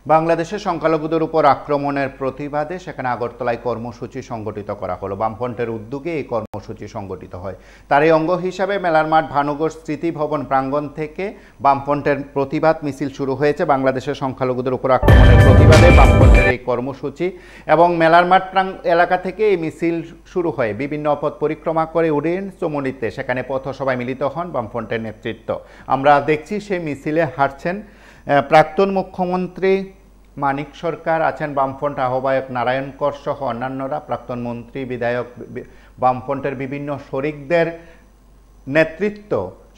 বাংলাদেশের সংখ্যালঘুদের উপর আক্রমণের প্রতিবাদে সেখানে আগরতলায় কর্মসূচি সংগঠিত করা হলো। বামফ্রন্টের উদ্যোগে এই কর্মসূচি সংগঠিত হয়। তার এই অঙ্গ হিসাবে মেলার মাঠ ভানুগড় স্মৃতি ভবন প্রাঙ্গণ থেকে বামফ্রন্টের প্রতিবাদ মিছিল শুরু হয়েছে। বাংলাদেশের সংখ্যালঘুদের উপর আক্রমণের প্রতিবাদে বামফ্রন্টের এই কর্মসূচি এবং মেলার মাঠ এলাকা থেকে এই মিছিল শুরু হয়। বিভিন্ন পথ পরিক্রমা করে উড়িয়েন চমনিতে সেখানে পথসভায় মিলিত হন বামফ্রন্টের নেতৃত্ব। আমরা দেখছি সেই মিছিলে হাঁটছেন প্রাক্তন মুখ্যমন্ত্রী মানিক সরকার, আছেন বামফ্রন্ট আহ্বায়ক নারায়ণ কর সহ অন্যান্যরা, প্রাক্তন মন্ত্রী, বিধায়ক, বামফ্রন্টের বিভিন্ন শরিকদের নেতৃত্ব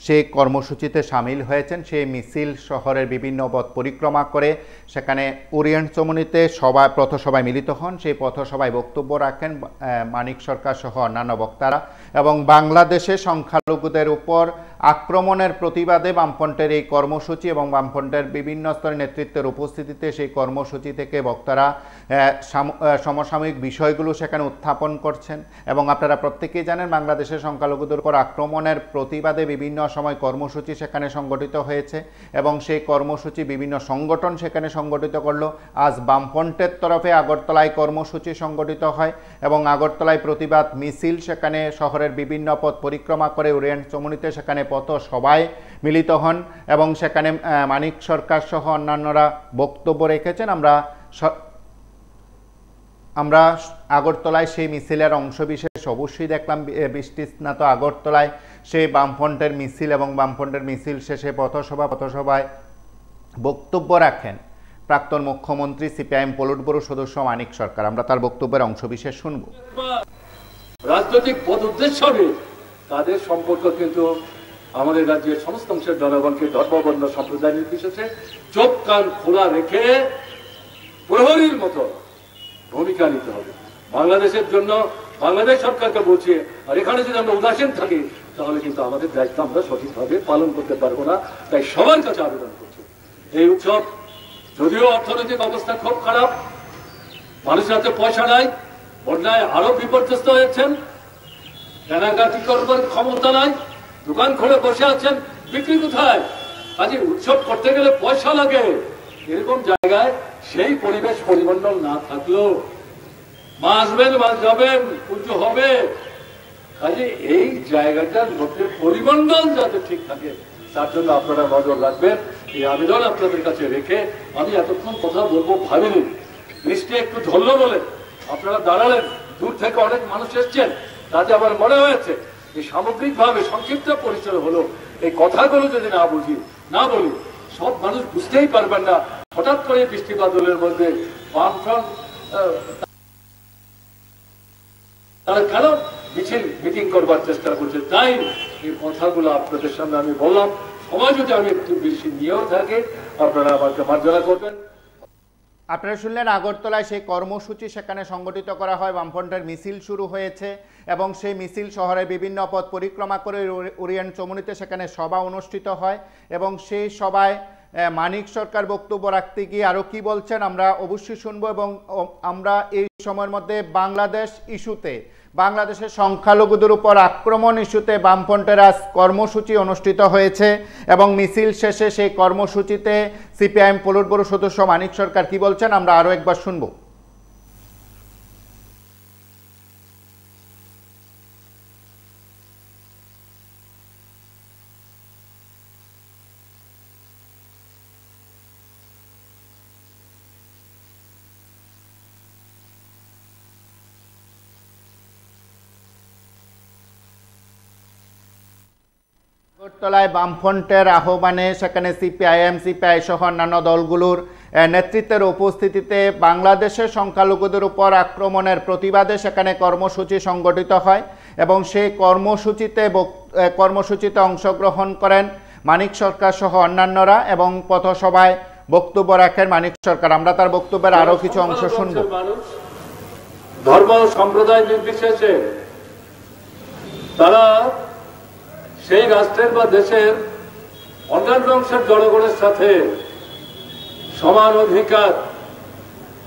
সেই কর্মসূচিতে সামিল হয়েছেন। সেই মিছিল শহরের বিভিন্ন পথ পরিক্রমা করে সেখানে ওরিয়েন্ট চমনিতে পথসভায় মিলিত হন। সেই পথসভায় বক্তব্য রাখেন মানিক সরকার সহ অন্যান্য বক্তারা এবং বাংলাদেশে সংখ্যালঘুদের উপর আক্রমণের প্রতিবাদে বামফ্রন্টের এই কর্মসূচি এবং বামফ্রন্টের বিভিন্ন স্তরের নেতৃত্বের উপস্থিতিতে সেই কর্মসূচি থেকে বক্তারা সমসাময়িক বিষয়গুলো সেখানে উত্থাপন করছেন। এবং আপনারা প্রত্যেকেই জানেন বাংলাদেশের সংখ্যালঘুদের উপর আক্রমণের প্রতিবাদে বিভিন্ন সময় কর্মসূচি সেখানে সংগঠিত হয়েছে এবং সেই কর্মসূচি বিভিন্ন সংগঠন সেখানে সংগঠিত করলো। আজ বামফ্রন্টের তরফে আগরতলায় কর্মসূচি সংগঠিত হয় এবং আগরতলায় প্রতিবাদ মিছিল সেখানে শহরের বিভিন্ন পথ পরিক্রমা করে ওরিয়েন্ট চমনিতে সেখানে পথসভায় মিলিত হন এবং সেখানে মানিক সরকার সহ অন্যান্যরা বক্তব্য রেখেছেন। আমরা আগরতলায় সেই মিছিলের অংশবিশেষ অবশ্যই দেখলাম। বৃষ্টিস্নাত আগরতলায় সেই বামফ্রন্টের মিছিল এবং বামফ্রন্টের মিছিল শেষে পথসভায় বক্তব্য রাখেন প্রাক্তন মুখ্যমন্ত্রী সিপিআইএম পলিট ব্যুরো সদস্য মানিক সরকার। আমরা তার বক্তব্যের অংশবিশেষ শুনব। রাজনৈতিক পদ উদ্দেশ্য নেই, তাদের সম্পর্ক কিন্তু আমাদের রাজ্যের সমস্ত অংশের জনগণকে ধর্মবর্ণ সম্প্রদায় নির্বিশেষে চোখ কান খোলা রেখে প্রহরীর মতো ভূমিকা নিতে হবে বাংলাদেশের জন্য। বাংলাদেশ সরকারকে বলছি, আর এখানে যদি আমরা উদাসীন থাকি তাহলে কিন্তু আমাদের দায়িত্ব আমরা সঠিকভাবে পালন করতে পারবো না। তাই সবার কাছে আবেদন করছি, এই উৎসব যদিও অর্থনৈতিক অবস্থা খুব খারাপ, মানুষের হাতে পয়সা নাই, বন্যায় আরো বিপর্যস্ত হয়েছেন, কেনাকাটি করবার ক্ষমতা নাই, দোকান খুলে বসে আছেন, বিক্রি কোথায়? কাজে উৎসব করতে গেলে পয়সা লাগে। এরকম জায়গায় সেই পরিবেশ পরিমণ্ডল না থাকলেও মা আসবেন, মা যাবেন, পুজো হবে, কাজে এই জায়গাটার মধ্যে পরিমণ্ডল যাতে ঠিক থাকে তার জন্য আপনারা নজর রাখবেন। এই আবেদন আপনাদের কাছে রেখে আমি এতক্ষণ কথা বলবো ভাবিনি, বৃষ্টি একটু ধরলো বলে আপনারা দাঁড়ালেন, দূর থেকে অনেক মানুষ এসছেন, তাতে আমার মনে হয়েছে এই সামগ্রিকভাবে সংক্ষিপ্ত পরিচয় হলো। এই কথাগুলো যদি না বলি সব মানুষ বুঝতেই পারবেন না। হঠাৎ করে বৃষ্টি বাদলের মধ্যে বামফ্রন্ট তারা কেন মিটিং করবার চেষ্টা করছে, তাই এই কথাগুলো আপনাদের সামনে আমি বললাম। সময় যদি আমি একটু বেশি নিয়েও থাকি আপনারা আমাকে মার্জনা করবেন। আপনারা শুনলেন আগরতলায় সেই কর্মসূচি সেখানে সংগঠিত করা হয়। বামফ্রন্টের মিছিল শুরু হয়েছে এবং সেই মিছিল শহরের বিভিন্ন পথ পরিক্রমা করে ওরিয়েন্ট চমনিতে সেখানে সভা অনুষ্ঠিত হয় এবং সেই সভায় মানিক সরকার বক্তব্য রাখতে গিয়ে আরও কি বলছেন আমরা অবশ্যই শুনব। এবং আমরা এই সময়ের মধ্যে বাংলাদেশ ইস্যুতে, বাংলাদেশের সংখ্যালঘুদের উপর আক্রমণ ইস্যুতে বামফ্রন্টের আজ কর্মসূচি অনুষ্ঠিত হয়েছে এবং মিছিল শেষে সেই কর্মসূচিতে সিপিআইএম পলিট ব্যুরো সদস্য মানিক সরকার কি বলছেন আমরা আরও একবার শুনব। আগরতলায় বামফ্রন্টের আহ্বানে সেখানে সিপিআইএম, সিপিআই সহ অন্যান্য দলগুলোর নেতৃত্বের উপস্থিতিতে বাংলাদেশের সংখ্যালঘুদের উপর আক্রমণের প্রতিবাদে সেখানে কর্মসূচি সংগঠিত হয় এবং সেই কর্মসূচিতে অংশগ্রহণ করেন মানিক সরকার সহ অন্যান্যরা এবং পথসভায় বক্তব্য রাখেন মানিক সরকার। আমরা তার বক্তব্যের আরো কিছু অংশ শুনব। ধর্ম সম্প্রদায় নির্বিশেষে তারা সেই রাষ্ট্রের বা দেশের অন্যান্য অংশের জনগণের সাথে সমান অধিকার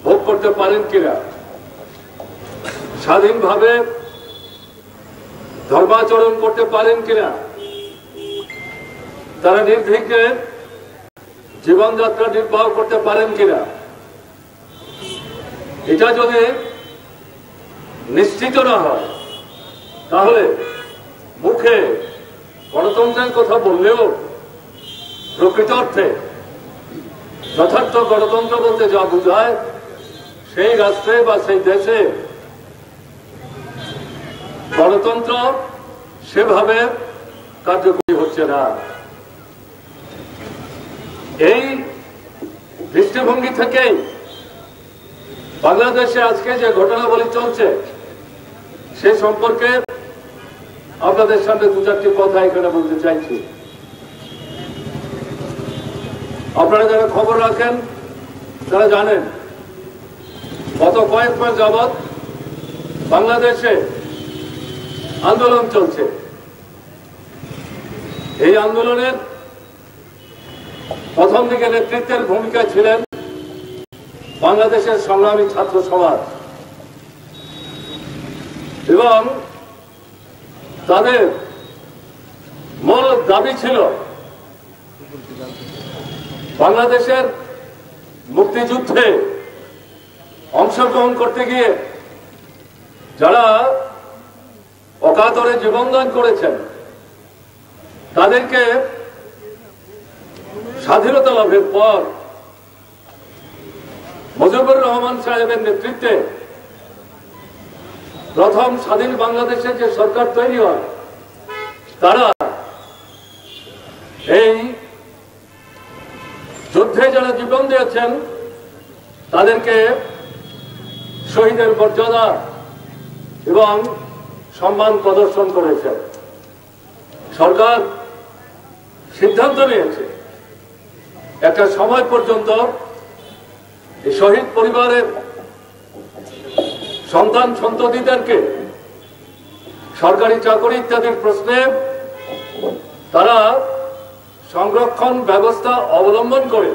ভোগ করতে পারেন কিনা, স্বাধীনভাবে ধর্মাচরণ করতে পারেন কিনা, তারা নির্ভীকে জীবনযাত্রা নির্বাহ করতে পারেন কিনা, এটা যদি নিশ্চিত না হয় তাহলে মুখে গণতন্ত্রের কথা বললেও প্রকৃত অর্থে যথার্থ গণতন্ত্র বলতে যা বোঝায় সেই রাষ্ট্রে বা সেই দেশে গণতন্ত্র সেভাবে কার্যকরী হচ্ছে না। এই দৃষ্টিভঙ্গি থেকেই বাংলাদেশে আজকে যে ঘটনাবলী চলছে সে সম্পর্কে আপনাদের সামনে দু চারটি কথা এখানে বলতে চাইছি। আপনারা যারা খবর রাখেন তারা জানেন গত কয়েক মাস যাবৎ বাংলাদেশে আন্দোলন চলছে। এই আন্দোলনের প্রথম দিকে নেতৃত্বের ভূমিকা ছিলেন বাংলাদেশের সংগ্রামী ছাত্র সমাজ এবং তাদের মূল দাবি ছিল বাংলাদেশের মুক্তিযুদ্ধে অংশগ্রহণ করতে গিয়ে যারা অকাতরে জীবনদান করেছেন তাদেরকে স্বাধীনতা লাভের পর মুজিবুর রহমান সাহেবের নেতৃত্বে প্রথম স্বাধীন বাংলাদেশের যে সরকার তৈরি হয় তারা এই যুদ্ধে যারা জীবন দিয়েছেন তাদেরকে শহীদের মর্যাদা এবং সম্মান প্রদর্শন করেছেন। সরকার সিদ্ধান্ত নিয়েছে একটা সময় পর্যন্ত এই শহীদ পরিবারের সন্তান সন্ততিদেরকে সরকারি চাকরি ইত্যাদির প্রশ্নে তারা সংরক্ষণ ব্যবস্থা অবলম্বন করে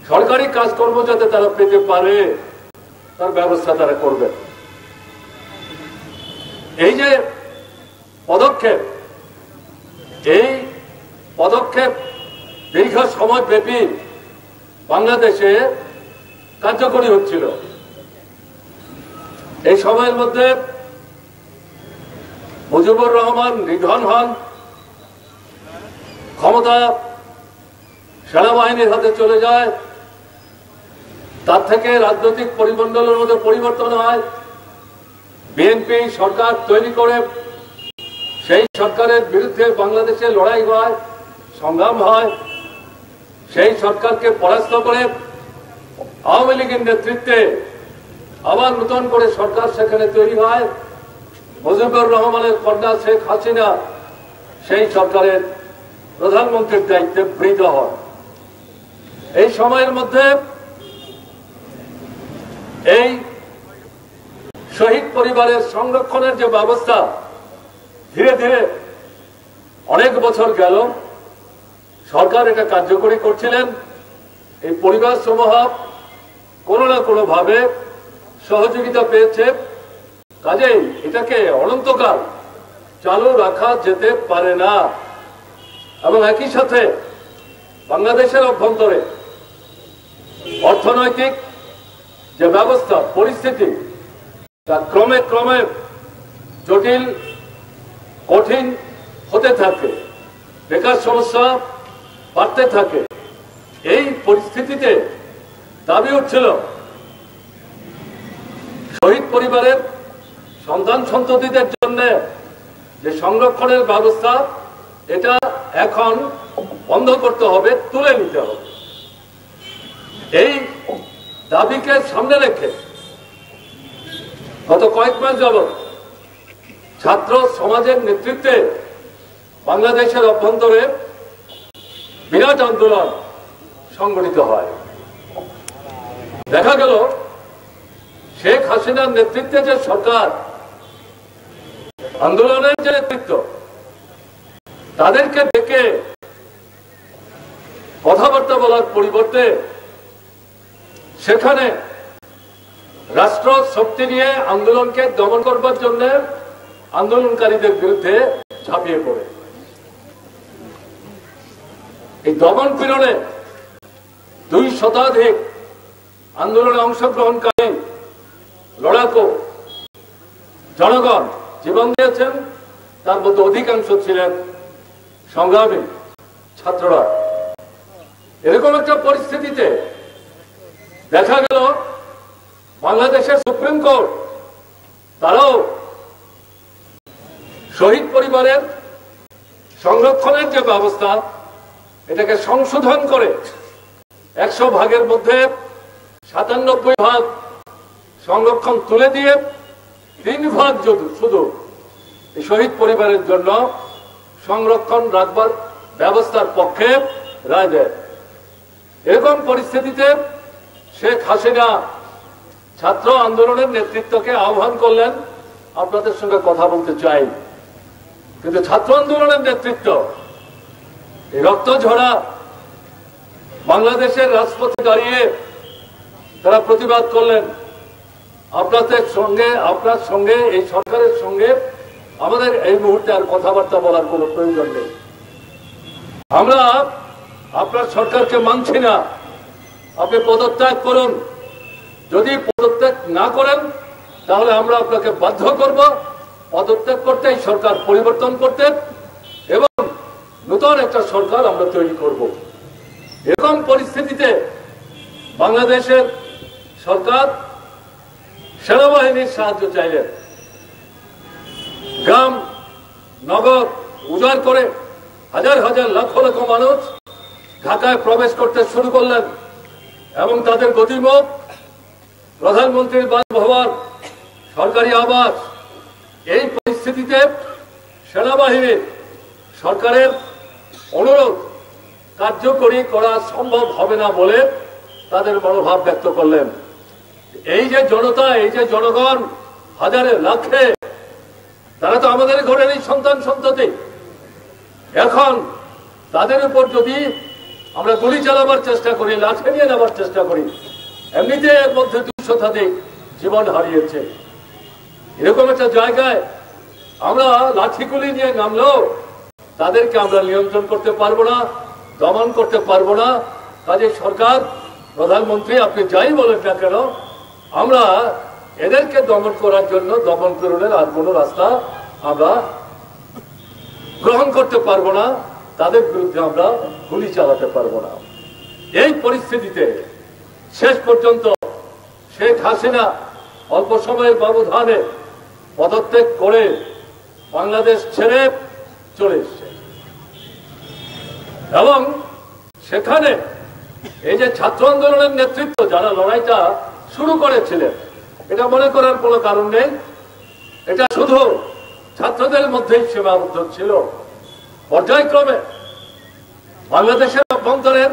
সরকারি কাজকর্ম যাতে তারা পেতে পারে তার ব্যবস্থা তারা করবে। এই যে পদক্ষেপ এই পদক্ষেপ দীর্ঘ সময় ব্যাপী বাংলাদেশে কার্যকরী হচ্ছিল। এই সময়ের মধ্যে মুজিবুর রহমান নিধন হন, ক্ষমতা সেনাবাহিনীর হাতে চলে যায়, তার থেকে রাজনৈতিক পরিমণ্ডলের মধ্যে পরিবর্তন হয়, বিএনপি সরকার তৈরি করে সেই সরকারের বিরুদ্ধে বাংলাদেশে লড়াই হয়, সংগ্রাম হয়, সেই সরকারকে পরাস্ত করে আওয়ামী লীগের নেতৃত্বে আবার নতুন করে সরকার সেখানে তৈরি হয়। মুজিবুর রহমানের কন্যা শেখ হাসিনা সেই সরকারের প্রধানমন্ত্রীর দায়িত্বে গৃহীত হন। এই সময়ের মধ্যে এই শহীদ পরিবারের সংরক্ষণের যে ব্যবস্থা ধীরে ধীরে অনেক বছর গেল, সরকার এটা কার্যকরী করছিলেন। এই পরিবার সমূহ কোনো না কোনো ভাবে সহযোগিতা পেয়েছে, কাজেই এটাকে অনন্তকাল চালু রাখা যেতে পারে না। এবং একই সাথে বাংলাদেশের অভ্যন্তরে অর্থনৈতিক যে ব্যবস্থা পরিস্থিতি তা ক্রমে ক্রমে জটিল কঠিন হতে থাকে, বেকার সমস্যা বাড়তে থাকে। এই পরিস্থিতিতে দাবি উঠছিল শহীদ পরিবারের সন্তান সন্ততিদের জন্য যে সংরক্ষণের ব্যবস্থা এটা এখন বন্ধ করতে হবে, তুলে নিতে হবে। এই দাবিকে সামনে রেখে গত কয়েক মাস যাবৎ ছাত্র সমাজের নেতৃত্বে বাংলাদেশের অভ্যন্তরে বিরাট আন্দোলন সংগঠিত হয়। দেখা গেল শেখ হাসিনার নেতৃত্বে যে সরকার, আন্দোলনের যে নেতৃত্ব, তাদেরকে ডেকে কথাবার্তা বলার পরিবর্তে সেখানে রাষ্ট্র শক্তি নিয়ে আন্দোলনকে দমন করবার জন্য আন্দোলনকারীদের বিরুদ্ধে ঝাঁপিয়ে পড়ে। এই দমন পীড়নে 2 শতাধিক আন্দোলনে অংশগ্রহণকারী লড়াকু জনগণ জীবন দিয়েছেন, তার মধ্যে অধিকাংশ ছিলেন সংগ্রামী ছাত্ররা। এরকম একটা পরিস্থিতিতে দেখা গেল বাংলাদেশের সুপ্রিম কোর্ট তারাও শহীদ পরিবারের সংরক্ষণের যে ব্যবস্থা এটাকে সংশোধন করে 100 ভাগের মধ্যে 97 ভাগ সংরক্ষণ তুলে দিয়ে 3 ভাগ শুধু শহীদ পরিবারের জন্য সংরক্ষণ রাখবার ব্যবস্থার পক্ষে রায় দেয়। এরকম পরিস্থিতিতে শেখ হাসিনা ছাত্র আন্দোলনের নেতৃত্বকে আহ্বান করলেন, আপনাদের সঙ্গে কথা বলতে চাই। কিন্তু ছাত্র আন্দোলনের নেতৃত্ব এই রক্ত ঝরা বাংলাদেশের রাজপথে দাঁড়িয়ে তারা প্রতিবাদ করলেন, আপনার সঙ্গে এই সরকারের সঙ্গে আমাদের এই মুহূর্তে আর কথাবার্তা বলার কোনো প্রয়োজন নেই। আমরা আপনার সরকারকে মানছি না, আপনি পদত্যাগ করুন। যদি পদত্যাগ না করেন তাহলে আমরা আপনাকে বাধ্য করব পদত্যাগ করতে, এই সরকার পরিবর্তন করতে এবং নতুন একটা সরকার আমরা তৈরি করব। এরকম পরিস্থিতিতে বাংলাদেশের সরকার সেনাবাহিনীর সাহায্য চাইলেন। গ্রাম নগর উজাড় করে হাজার হাজার লক্ষ লক্ষ মানুষ ঢাকায় প্রবেশ করতে শুরু করলেন এবং তাদের গতিমুখ প্রধানমন্ত্রীর বাসভবন, সরকারি আবাস। এই পরিস্থিতিতে সেনাবাহিনীর সরকারের অনুরোধ কার্যকরী করা সম্ভব হবে না বলে তাদের মনোভাব ব্যক্ত করলেন। এই যে জনতা, এই যে জনগণ হাজারে লাখে, তারা তো আমাদের ঘরেরই সন্তান সন্ততি। এখন তাদের উপর যদি আমরা গুলি চালাবার চেষ্টা করি, লাঠি নিয়ে নেবার চেষ্টা করি, এমনিতে এর মধ্যে 200 শতাধিক জীবন হারিয়েছে। এরকম একটা জায়গায় আমরা লাঠিগুলি নিয়ে নামলেও তাদেরকে আমরা নিয়ন্ত্রণ করতে পারবো না, দমন করতে পারবো না। কাজে সরকার, প্রধানমন্ত্রী, আপনি যাই বলেন না কেন, আমরা এদেরকে দমন করার জন্য দমনকরণের আর কোনো রাস্তা আমরা গ্রহণ করতে পারবো না, তাদের বিরুদ্ধে আমরা গুলি চালাতে পারবো না। এই পরিস্থিতিতে শেষ পর্যন্ত শেখ হাসিনা অল্প সময়ের ব্যবধানে পদত্যাগ করে বাংলাদেশ ছেড়ে চলে এসছে এবং সেখানে এই যে ছাত্র আন্দোলনের নেতৃত্ব যারা লড়াইটা শুরু করেছিলেন, এটা মনে করার কোনো কারণ নেই, এটা শুধু ছাত্রদের মধ্যেই সীমাবদ্ধ ছিল। পর্যায়ক্রমে বাংলাদেশের অভ্যন্তরের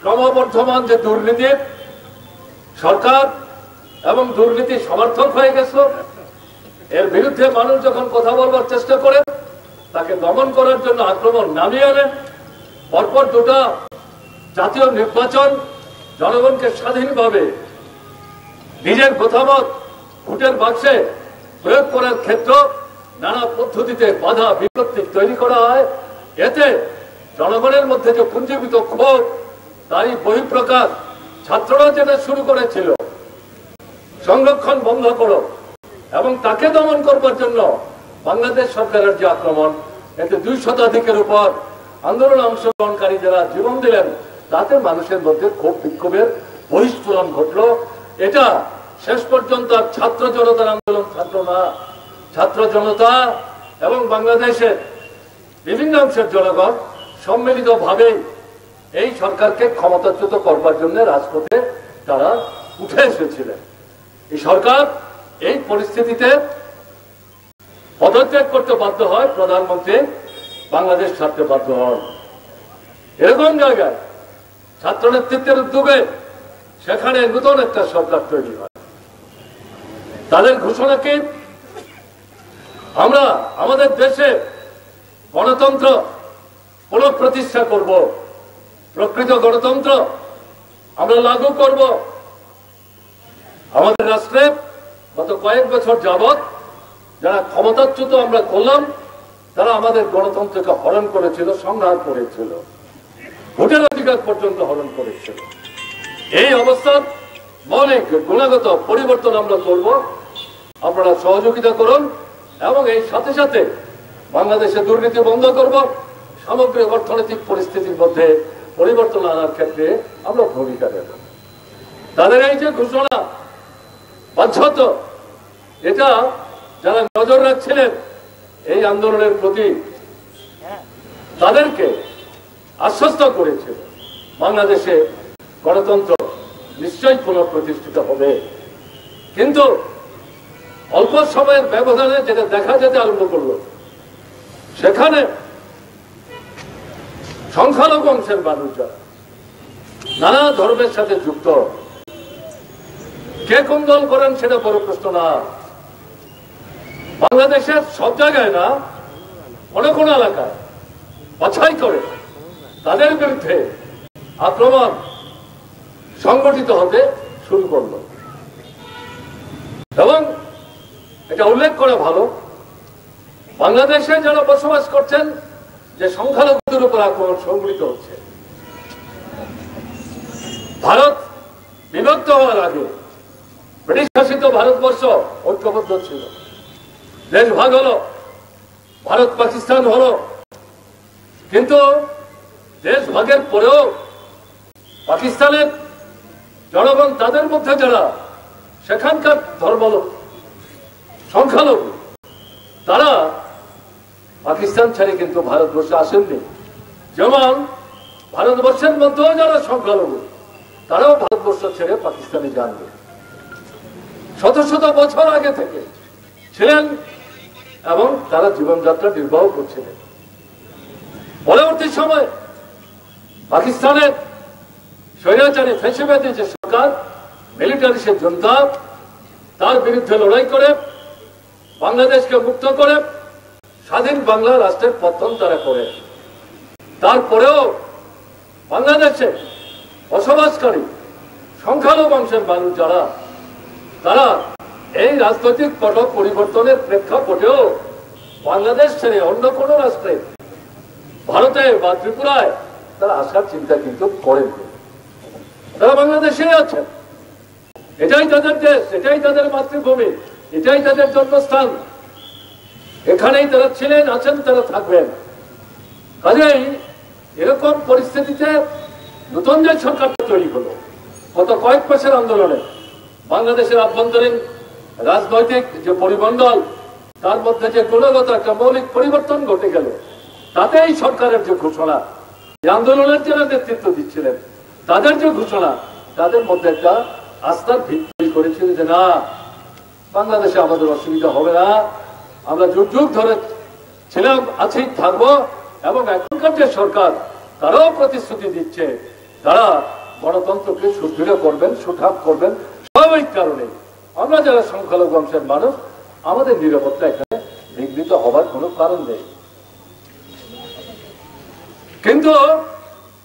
ক্রমবর্ধমান যে দুর্নীতি, সরকার এবং দুর্নীতি সমর্থক হয়ে গেছে, এর বিরুদ্ধে মানুষ যখন কথা বলবার চেষ্টা করে তাকে দমন করার জন্য আক্রমণ নামিয়ে আনেন। পরপর 2টা জাতীয় নির্বাচন জনগণকে স্বাধীনভাবে নিজের মতামত ভোটের বাক্সে প্রয়োগ করার ক্ষেত্রে নানা পদ্ধতিতে বাধা বিপত্তি তৈরি করা হয়। এতে জনগণের মধ্যে যে পুঞ্জীভূত ক্ষোভ, তারই বহিঃপ্রকাশ ছাত্ররা যেটা শুরু করেছিল, সংরক্ষণ বন্ধ করো, এবং তাকে দমন করবার জন্য বাংলাদেশ সরকারের যে আক্রমণ, এতে 200 শতাধিকের উপর আন্দোলনে অংশগ্রহণকারী যারা জীবন দিলেন, তাতে মানুষের মধ্যে ক্ষোভ বিক্ষোভের বহিঃস্ফুরণ ঘটল। এটা শেষ পর্যন্ত ছাত্র জনতার আন্দোলন, ছাত্র না, ছাত্র জনতা এবং বাংলাদেশের বিভিন্ন অংশের জনগণ সম্মিলিতভাবে এই সরকারকে ক্ষমতাচ্যুত করবার জন্য রাজপথে তারা উঠে এসেছিলেন। এই সরকার এই পরিস্থিতিতে পদত্যাগ করতে বাধ্য হয়, প্রধানমন্ত্রী বাংলাদেশ ছাড়তে বাধ্য হন। এরকম জায়গায় ছাত্র নেতৃত্বের উদ্যোগে সেখানে নতুন একটা সরকার তৈরি হয়। তাদের ঘোষণা কি, আমরা আমাদের দেশে গণতন্ত্র পুনঃপ্রতিষ্ঠা করব, প্রকৃত গণতন্ত্র আমরা লাগু করব। আমাদের রাষ্ট্রে গত কয়েক বছর যাবৎ যারা ক্ষমতাচ্যুত আমরা করলাম, তারা আমাদের গণতন্ত্রকে হরণ করেছিল, সংহার করেছিল, ভোটের অধিকার পর্যন্ত হরণ করেছিল। এই অবস্থা মৌলিক গুণগত পরিবর্তন আমরা করব, আপনারা সহযোগিতা করুন এবং এই সাথে সাথে বাংলাদেশে দুর্নীতি বন্ধ করব, সামগ্রিক অর্থনৈতিক পরিস্থিতির মধ্যে পরিবর্তন আনার ক্ষেত্রে আমরা ভূমিকা দেব। তাদের এই যে ঘোষণা বাধ্যত, এটা যারা নজর রাখছিলেন এই আন্দোলনের প্রতি, তাদেরকে আশ্বস্ত করেছে বাংলাদেশে গণতন্ত্র নিশ্চয়ই পুনঃপ্রতিষ্ঠিত হবে। কিন্তু অল্প সময়ের ব্যবধানে যেটা দেখা যেতে আরম্ভ করলো, সেখানে সংখ্যালঘু অংশের মানুষ যারা নানা ধর্মের সাথে যুক্ত, কে কোন দল করেন সেটা বড় প্রশ্ন না। বাংলাদেশের সব জায়গায় না, কোনো কোনো এলাকায় বাছাই করে তাদের বিরুদ্ধে আক্রমণ সংগঠিত হতে শুরু করলো। এবং এটা উল্লেখ করা ভালো, বাংলাদেশে যারা বসবাস করছেন যে সংখ্যালঘুদের উপর আক্রমণ সংগঠিত হচ্ছে, ভারত বিভক্ত হওয়ার আগে ব্রিটিশ শাসিত ভারতবর্ষ ঐক্যবদ্ধ ছিল। দেশ ভাগ হলো, ভারত পাকিস্তান হলো, কিন্তু দেশ ভাগের পরেও পাকিস্তানের জনগণ, তাদের মধ্যে যারা সেখানকার ধর্ম সংখ্যালঘু, তারা পাকিস্তান ছেড়ে কিন্তু ভারতবর্ষে আসেননি। যেমন ভারতবর্ষের মধ্যেও যারা সংখ্যালঘু, তারাও ভারতবর্ষ ছেড়ে পাকিস্তানে যাননি। শত শত বছর আগে থেকে ছিলেন এবং তারা জীবনযাত্রা নির্বাহ করছিলেন। পরবর্তী সময় পাকিস্তানের স্বৈরাচারী ফ্যাসিবাদী যে সরকার, মিলিটারি সে জনতা, তার বিরুদ্ধে লড়াই করে বাংলাদেশকে মুক্ত করে স্বাধীন বাংলা রাষ্ট্রের পতন তারা করে। তারপরেও বাংলাদেশে বসবাসকারী সংখ্যালঘু অংশের মানুষ যারা, তারা এই রাজনৈতিক পট পরিবর্তনের প্রেক্ষাপটেও বাংলাদেশ ছেড়ে অন্য কোন রাষ্ট্রে, ভারতে বা ত্রিপুরায় তারা আসার চিন্তা কিন্তু করেন। তারা বাংলাদেশে আছেন, এটাই তাদের দেশ, এটাই তাদের মাতৃভূমি, এটাই তাদের জন্মস্থান, এখানেই তারা ছিলেন, আছেন, তারা থাকবেন। কাজেই এরকম পরিস্থিতিতে নতুন যে সরকারটা তৈরি হলো, গত কয়েক মাসের আন্দোলনে বাংলাদেশের আভ্যন্তরীণ রাজনৈতিক যে পরিমণ্ডল, তার মধ্যে যে গুণগত একটা মৌলিক পরিবর্তন ঘটে গেল, তাতে এই সরকারের যে ঘোষণা, যে আন্দোলনের যারা নেতৃত্ব দিচ্ছিলেন তাদের যে ঘোষণা, তাদের মধ্যে একটা আস্থার ভিত্তি করেছিল যে না, বাংলাদেশে আমাদের অসুবিধা হবে না, আমরা যুগ যুগ ধরে ছিলাম, আছি, থাকবো। এবং এখনকার যে সরকার, তারাও প্রতিশ্রুতি দিচ্ছে তারা গণতন্ত্রকে সুদৃঢ় করবেন, সুঠাম করবেন। স্বাভাবিক কারণে আমরা যারা সংখ্যালঘু অংশের মানুষ, আমাদের নিরাপত্তা এখানে বিঘ্নিত হবার কোনো কারণ নেই। কিন্তু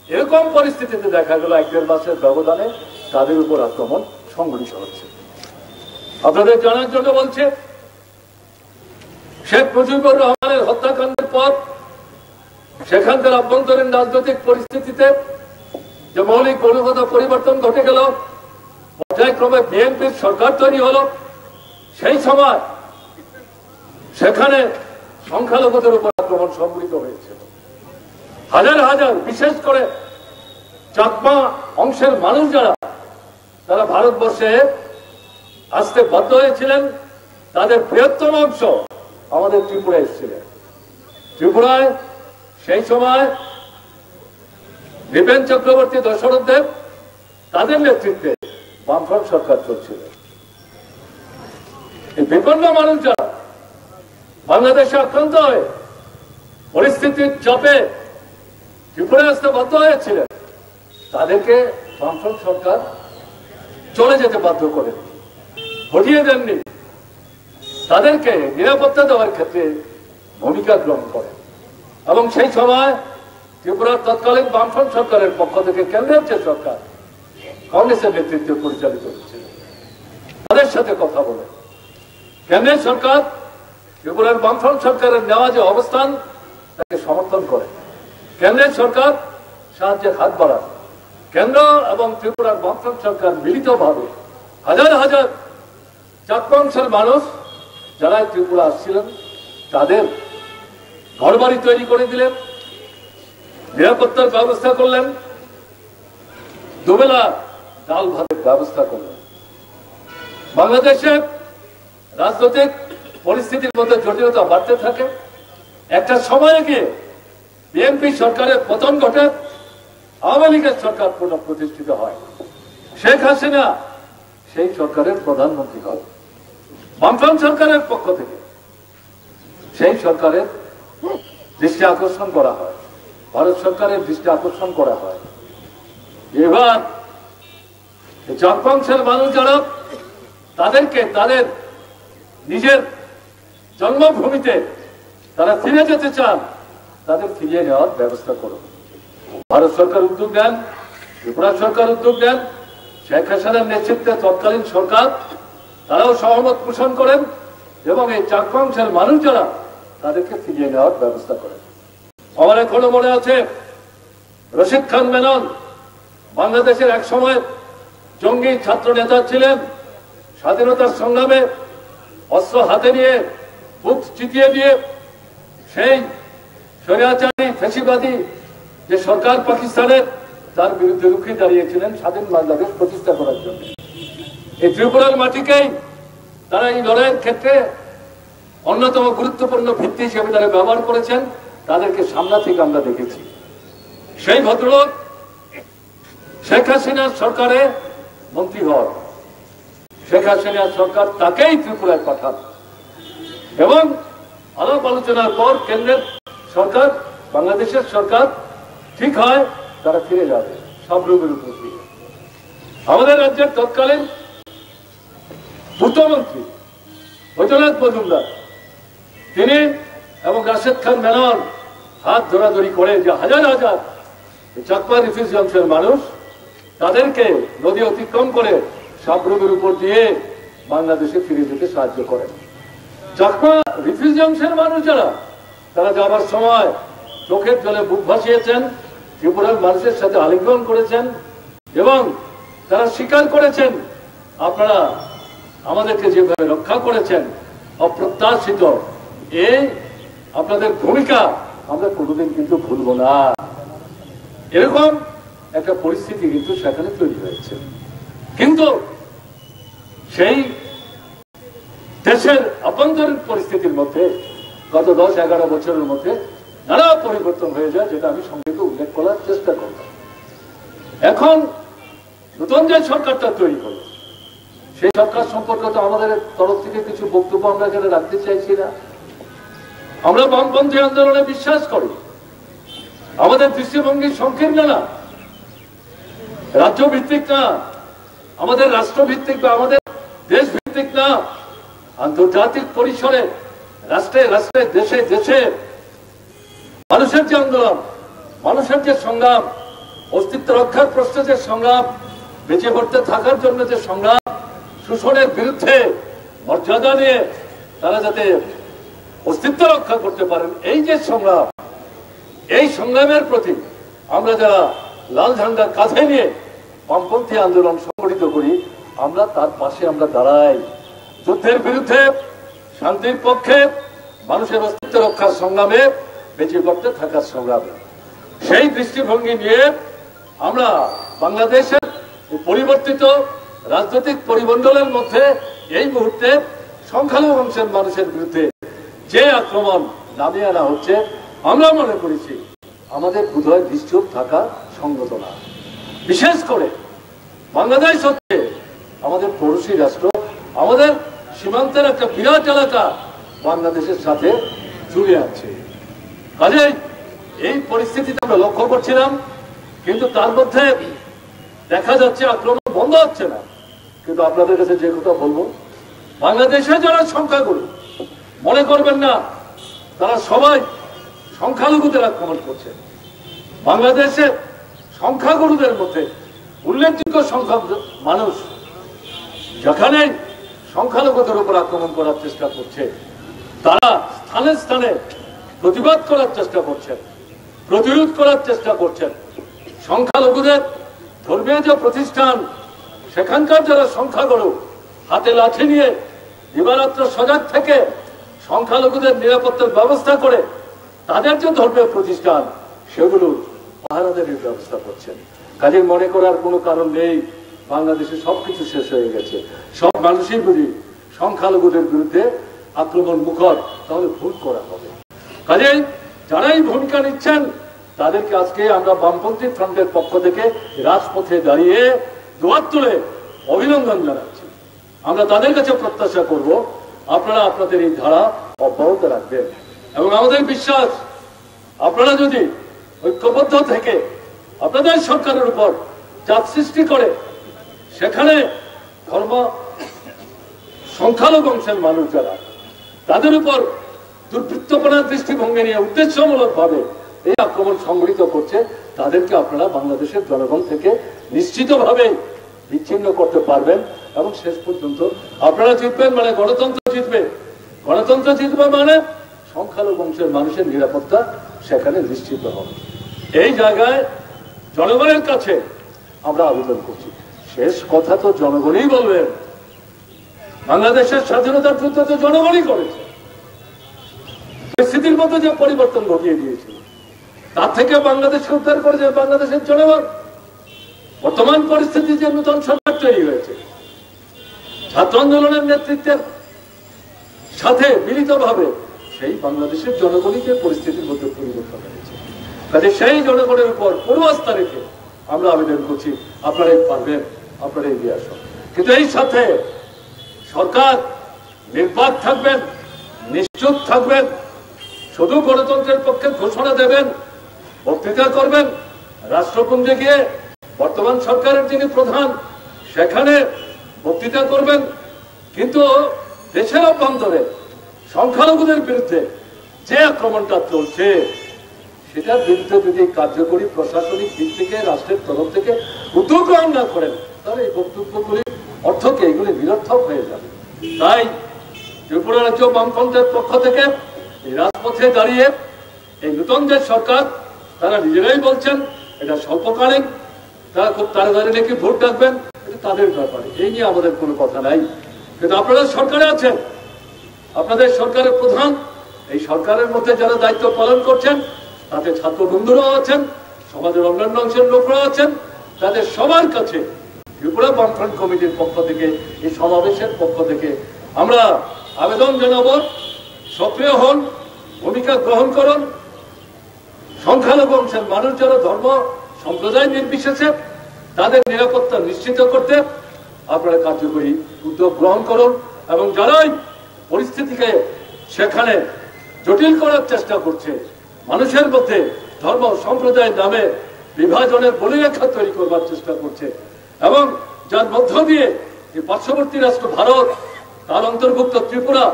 এরকম পরিস্থিতিতে দেখা গেল 1-1.5 মাসের ব্যবধানে তাদের উপর আক্রমণ সংঘটিত হচ্ছে। আপনাদের জানার জন্য বলছে, শেখ মুজিবুর রহমানের হত্যাকাণ্ডের পর সেখানকার আভ্যন্তরীণ রাজনৈতিক পরিস্থিতিতে যে মৌলিক গুণগত পরিবর্তন ঘটে গেল, পর্যায়ক্রমে বিএনপির সরকার তৈরি হলো, সেই সময় সেখানে সংখ্যালঘুদের উপর আক্রমণ সংঘটিত হয়েছিল। হাজার হাজার, বিশেষ করে চাকমা অংশের মানুষ যারা, তারা ভারতবর্ষে আসতে বাধ্য হয়েছিলেন, তাদের বৃহত্তম অংশ আমাদের ত্রিপুরায় এসেছিলেন। ত্রিপুরায় সেই সময় নৃপেন চক্রবর্তী, দশরথ দেব, তাদের নেতৃত্বে বামফ্রন্ট সরকার চলছিল। এই বিপন্ন মানুষ যারা বাংলাদেশে আক্রান্ত হয়ে পরিস্থিতির চাপে ত্রিপুরায় আসতে বাধ্য হয়েছিলেন, তাদেরকে বামফ্রন্ট সরকার চলে যেতে বাধ্য করেন, হটিয়ে দেননি, তাদেরকে নিরাপত্তা দেওয়ার ক্ষেত্রে ভূমিকা গ্রহণ করেন। এবং সেই সময় ত্রিপুরার তৎকালীন বামফ্রন্ট সরকারের পক্ষ থেকে কেন্দ্রের যে সরকার, কংগ্রেসের নেতৃত্বে পরিচালিত হচ্ছিল, তাদের সাথে কথা বলে কেন্দ্রের সরকার ত্রিপুরার বামফ্রন্ট সরকারের নেওয়া যে অবস্থান, তাকে সমর্থন করে। কেন্দ্রের সরকার সাহায্যের হাত বাড়ান। কেন্দ্র এবং ত্রিপুরার বামফ্রন্ট সরকার মিলিতভাবে হাজার হাজার চাকমাংশের মানুষ যারা ত্রিপুরা আসছিলেন তাদের ঘরবাড়ি তৈরি করে দিলেন, নিরাপত্তার ব্যবস্থা করলেন, দুবেলা ডাল ভাতের ব্যবস্থা করলেন। বাংলাদেশে রাজনৈতিক পরিস্থিতির মধ্যে জটিলতা বাড়তে থাকে। একটা সময়ে গিয়ে বিএনপি সরকারের পতন ঘটে, আওয়ামী লীগের সরকার পুনঃপ্রতিষ্ঠিত হয়। শেখ হাসিনা সেই সরকারের প্রধানমন্ত্রী হয়। বামফ্রন্ট সরকারের পক্ষ থেকে সেই সরকারের দৃষ্টি আকর্ষণ করা হয়, ভারত সরকারের দৃষ্টি আকর্ষণ করা হয়। এবার চরপাংশের মানুষ যারা তাদেরকে তাদের নিজের জন্মভূমিতে তারা ফিরে যেতে চান, তাদের ফিরিয়ে নেওয়ার ব্যবস্থা করুন। ভারত সরকার উদ্যোগ নেন, ত্রিপুরা সরকার উদ্যোগ নেন, শেখ হাসিনার নেতৃত্বে তৎকালীন সরকার তারাও সহমত পোষণ করেন এবং এই চাকমাংশের মানুষ যারা তাদেরকে ফিরিয়ে নেওয়ার ব্যবস্থা করেন। আমার এখনো মনে আছে রশিদ খান মেনন বাংলাদেশের এক সময় জঙ্গি ছাত্র নেতা ছিলেন। স্বাধীনতার সংগ্রামে অস্ত্র হাতে নিয়ে বুক চিতিয়ে দিয়ে সেই স্বৈরাচারী ফ্যাসিবাদী যে সরকার পাকিস্তানের তার বিরুদ্ধে রুখে দাঁড়িয়েছিলেন স্বাধীন বাংলাদেশ প্রতিষ্ঠা করার জন্য। এই ত্রিপুরার মাটিকেই তারা এই লড়াইয়ের ক্ষেত্রে অন্যতম গুরুত্বপূর্ণ ভিত্তি হিসেবে তারা ব্যবহার করেছেন। তাদেরকে সামনা থেকে আমরা দেখেছি। সেই ভদ্রলোক শেখ হাসিনার সরকারে মন্ত্রী হন। শেখ হাসিনার সরকার তাকেই ত্রিপুরায় পাঠান এবং আলাপ আলোচনার পর কেন্দ্রের সরকার, বাংলাদেশের সরকার ঠিক হয় তারা ফিরে যাবে সব রূপের উপর দিয়ে। আমাদের রাজ্যের তৎকালীন পূর্তমন্ত্রী বৈদ্যনাথ মজুমদার তিনি এবং রাশেদ খান মেনন হাত ধরাধরি করে যে হাজার হাজার চাকমা রিফিউজি অংশের মানুষ তাদেরকে নদী অতিক্রম করে সাবরুমের উপর দিয়ে বাংলাদেশে ফিরে যেতে সাহায্য করেন। চাকমা রিফিউজি অংশের মানুষ যারা তারা যাবার সময় চোখের জলে বুক ভাসিয়েছেন, ত্রিপুরার মানুষের সাথে আলিঙ্গন করেছেন এবং তারা স্বীকার করেছেন আপনারা আমাদেরকে যেভাবে রক্ষা করেছেন অপ্রত্যাশিত, এই আপনাদের ভূমিকা আমরা কোনোদিন কিন্তু ভুলব না। এরকম একটা পরিস্থিতি কিন্তু সেখানে তৈরি হয়েছে। কিন্তু সেই দেশের অভ্যন্তরীণ পরিস্থিতির মধ্যে গত 10-11 বছরের মধ্যে নানা পরিবর্তন হয়ে যায়, যেটা আমি সংক্ষেপে উল্লেখ করার চেষ্টা করব। এখন নতুন যে সরকারটা তৈরি হলো সেই সরকার সম্পর্কে তো আমাদের তরফ থেকে কিছু বক্তব্য আমরা এখানে রাখতে চাইছি না। আমরা বামপন্থী আন্দোলনে বিশ্বাস করি। আমাদের দৃষ্টিভঙ্গি সংকীর্ণ না, রাজ্য ভিত্তিক না, আমাদের রাষ্ট্রভিত্তিক বা আমাদের দেশ ভিত্তিক না, আন্তর্জাতিক পরিসরে রাষ্ট্রে রাষ্ট্রে দেশে দেশে মানুষের যে আন্দোলন, মানুষের যে সংগ্রাম, অস্তিত্ব রক্ষার প্রশ্নে যে সংগ্রাম, বেঁচে পড়তে থাকার জন্য যে সংগ্রাম, শোষণের বিরুদ্ধে মর্যাদা নিয়ে তারা যাতে অস্তিত্ব রক্ষা করতে পারেন, এই যে সংগ্রাম, এই সংগ্রামের প্রতি আমরা যারা লাল ঝান্ডা কাঁধে নিয়ে বামপন্থী আন্দোলন সংগঠিত করি, আমরা তার পাশে আমরা দাঁড়াই। যুদ্ধের বিরুদ্ধে, শান্তির পক্ষে, মানুষের অস্তিত্ব রক্ষার সংগ্রামে, বেঁচে পড়তে থাকার সংগ্রামে, সেই দৃষ্টিভঙ্গি নিয়ে আমরা বাংলাদেশের পরিবর্তিত রাজনৈতিক পরিমণ্ডলের মধ্যে এই মুহূর্তে সংখ্যালঘু অংশের মানুষের বিরুদ্ধে যে আক্রমণ নামিয়ে আনা হচ্ছে, আমরা মনে করেছি আমাদের বোধহয় নিশ্চুপ থাকা সঙ্গত না। বিশেষ করে বাংলাদেশ হচ্ছে আমাদের পড়োশী রাষ্ট্র, আমাদের সীমান্তের একটা বিরাট এলাকা বাংলাদেশের সাথে জুড়ে আছে। কাজেই এই পরিস্থিতিতে আমরা লক্ষ্য করছিলাম, কিন্তু তার মধ্যে দেখা যাচ্ছে আক্রমণ বন্ধ হচ্ছে না। কিন্তু আপনাদের কাছে যে কথা বলবো, বাংলাদেশে যারা সংখ্যাগুরু, মনে করবেন না তারা সবাই সংখ্যালঘুদের আক্রমণ করছে। বাংলাদেশে সংখ্যাগুরুদের মধ্যে উল্লেখযোগ্য সংখ্যক মানুষ যেখানে সংখ্যালঘুদের উপর আক্রমণ করার চেষ্টা করছে, তারা স্থানে স্থানে প্রতিবাদ করার চেষ্টা করছেন, প্রতিরোধ করার চেষ্টা করছেন। সংখ্যালঘুদের ধর্মীয় যে প্রতিষ্ঠান সেখানকার যারা সংখ্যাগুরু হাতে লাঠি নিয়ে দিবারাত্র সজাগ থেকে সংখ্যালঘুদের নিরাপত্তার ব্যবস্থা করে তাদের যে ধর্মীয় প্রতিষ্ঠান সেগুলোর পাহারাদারির ব্যবস্থা করছেন। কাজে মনে করার কোনো কারণ নেই বাংলাদেশে সবকিছু শেষ হয়ে গেছে, সব মানুষই বুঝি সংখ্যালঘুদের বিরুদ্ধে আক্রমণ মুখর, তাহলে ভুল করা হবে। কাজে যারাই ভূমিকা নিচ্ছেন তাদেরকে আজকে আমরা বামপন্থী ফ্রন্টের পক্ষ থেকে রাজপথে দাঁড়িয়ে দুহাত তুলে অভিনন্দন জানাচ্ছি। আমরা তাদের কাছে প্রত্যাশা করব আপনারা আপনাদের এই ধারা অব্যাহত রাখবেন এবং আমাদের বিশ্বাস আপনারা যদি ঐক্যবদ্ধ থেকে আপনাদের সরকারের উপর চাপ সৃষ্টি করে সেখানে ধর্ম সংখ্যালঘু অংশের মানুষ যারা তাদের উপর দুর্বৃত্তপনার দৃষ্টিভঙ্গি নিয়ে উদ্দেশ্যমূলক ভাবে এই আক্রমণ সংঘটিত করছে, তাদেরকে আপনারা বাংলাদেশের জনগণ থেকে নিশ্চিতভাবে বিচ্ছিন্ন করতে পারবেন এবং শেষ পর্যন্ত আপনারা জিতবেন মানে গণতন্ত্র জিতবে। গণতন্ত্র জিতবে মানে সংখ্যালঘু অংশের মানুষের নিরাপত্তা সেখানে নিশ্চিত হবে। এই জায়গায় জনগণের কাছে আমরা আবেদন করছি, শেষ কথা তো জনগণই বলবেন। বাংলাদেশের স্বাধীনতার যুদ্ধ তো জনগণই করেছে, পরিস্থিতির মধ্যে যে পরিবর্তন ঘটিয়ে দিয়েছিল তার থেকে বাংলাদেশকে উদ্ধার করেছে বাংলাদেশের জনগণ। বর্তমান পরিস্থিতি যে নতুন সরকার তৈরি হয়েছে ছাত্র আন্দোলনের নেতৃত্বের সাথে মিলিতভাবে সেই বাংলাদেশের জনগণই যে পরিস্থিতির মধ্যে পরিবর্তন হয়েছে, কাজে সেই জনগণের উপর পুরো আস্থা রেখে আমরা আবেদন করছি আপনারাই পারবেন, আপনারা এগিয়ে আসুন। কিন্তু এই সাথে সরকার নির্বাক থাকবেন, নিশ্চুপ থাকবেন, শুধু গণতন্ত্রের পক্ষে ঘোষণা দেবেন, বক্তৃতা করবেন, রাষ্ট্রপুঞ্জে গিয়ে বর্তমান সরকারের যিনি প্রধান সেখানে বক্তৃতা করবেন, কিন্তু দেশের অভ্যন্তরে সংখ্যালঘুদের বিরুদ্ধে যে আক্রমণটা চলছে সেটার বিরুদ্ধে যদি কার্যকরী প্রশাসনিক দিক থেকে রাষ্ট্রের তরফ থেকে উদ্যোগ গ্রহণ না করেন তাহলে এই বক্তব্যগুলি অর্থকে এগুলি নিরর্থক হয়ে যাবে। তাই ত্রিপুরা রাজ্য বামফ্রন্টের পক্ষ থেকে এই রাজপথে দাঁড়িয়ে এই নতুন যে সরকার তারা নিজেরাই বলছেন এটা স্বল্পকালীন, তারা খুব তাড়াতাড়ি নাকি ভোট ডাকবেন, এটা তাদের ব্যাপারে, এই নিয়ে আমাদের কোনো কথা নাই। কিন্তু আপনারা সরকারে আছেন, আপনাদের সরকারের প্রধান, এই সরকারের মধ্যে যারা দায়িত্ব পালন করছেন তাতে ছাত্র বন্ধুরাও আছেন, সমাজের অন্যান্য অংশের লোকরা আছেন, তাদের সবার কাছে ত্রিপুরা বামফ্রন্ট কমিটির পক্ষ থেকে এই সমাবেশের পক্ষ থেকে আমরা আবেদন জানাবো, সক্রিয় হন, ভূমিকা গ্রহণ করুন। সংখ্যালঘু অংশের মানুষ যারা ধর্ম সম্প্রদায় নির্বিশেষে তাদের নিরাপত্তা নিশ্চিত করতে আপনারা কার্যকরী উদ্যোগ গ্রহণ করুন এবং যারাই পরিস্থিতিকে সেখানে জটিল করার চেষ্টা করছে, মানুষের মধ্যে ধর্ম সম্প্রদায়ের নামে বিভাজনের বলিরেখা তৈরি করবার চেষ্টা করছে এবং যার মধ্য দিয়ে পার্শ্ববর্তী রাষ্ট্র ভারত তার অন্তর্ভুক্ত ত্রিপুরা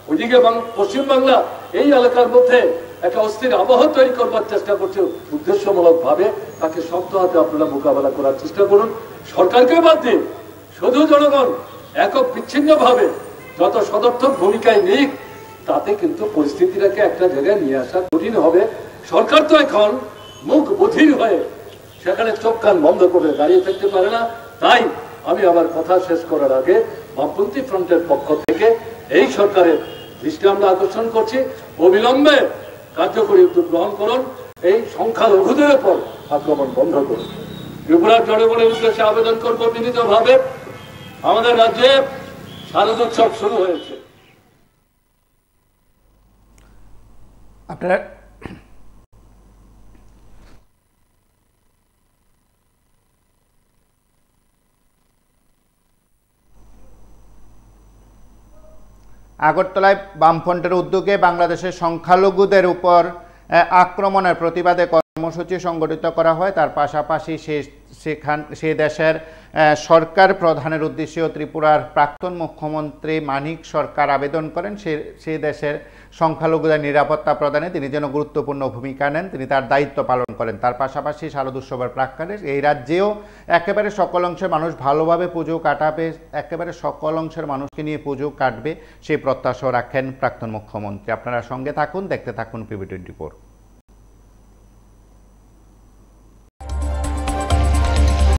ওইদিকে পশ্চিমবাংলা এই এলাকার মধ্যে একটা অস্থির আবহাওয়া তৈরি করবার চেষ্টা করছে উদ্দেশ্যমূলক ভাবে, তাকে শক্ত হাতে আপনারা মোকাবেলা করার চেষ্টা করুন। সরকারকে বাদ দিয়ে শুধু জনগণ একক বিচ্ছিন্ন ভাবে যত সদর্থক ভূমিকায় নিক তাতে কিন্তু পরিস্থিতিটাকে একটা জায়গায় নিয়ে আসা কঠিন হবে। সরকার তো এখন মুখ বধির হয়ে সেখানে চোখ কান বন্ধ করে দাঁড়িয়ে থাকতে পারে না। তাই আমি আমার কথা শেষ করার আগে বামপন্থী ফ্রন্টের পক্ষ থেকে এই সরকারের দৃষ্টি আমরা আকর্ষণ করছি, অবিলম্বে কার্যকরী উদ্যোগ গ্রহণ করুন, এই সংখ্যালঘুদের উপর আক্রমণ বন্ধ করুন। ত্রিপুরার জনগণের উদ্দেশ্যে আবেদন করব বিনীতভাবে, আমাদের রাজ্যে শারদোৎসব শুরু হয়েছে। আপনারা আগরতলায় বামফ্রন্টের উদ্যোগে বাংলাদেশের সংখ্যালঘুদের উপর আক্রমণের প্রতিবাদে কর্মসূচি সংগঠিত করা হয়। তার পাশাপাশি সে দেশের সরকার প্রধানের উদ্দেশ্যেও ত্রিপুরার প্রাক্তন মুখ্যমন্ত্রী মানিক সরকার আবেদন করেন সে দেশের সংখ্যালঘুদের নিরাপত্তা প্রদানে তিনি যেন গুরুত্বপূর্ণ ভূমিকা নেন, তিনি তার দায়িত্ব পালন করেন। তার পাশাপাশি শারদ উৎসবের প্রাক্কালে এই রাজ্যেও একেবারে সকল অংশের মানুষ ভালোভাবে পুজো কাটাবে, একেবারে সকল অংশের মানুষকে নিয়ে পুজো কাটবে সেই প্রত্যাশা রাখেন প্রাক্তন মুখ্যমন্ত্রী। আপনারা সঙ্গে থাকুন, দেখতে থাকুন PB24।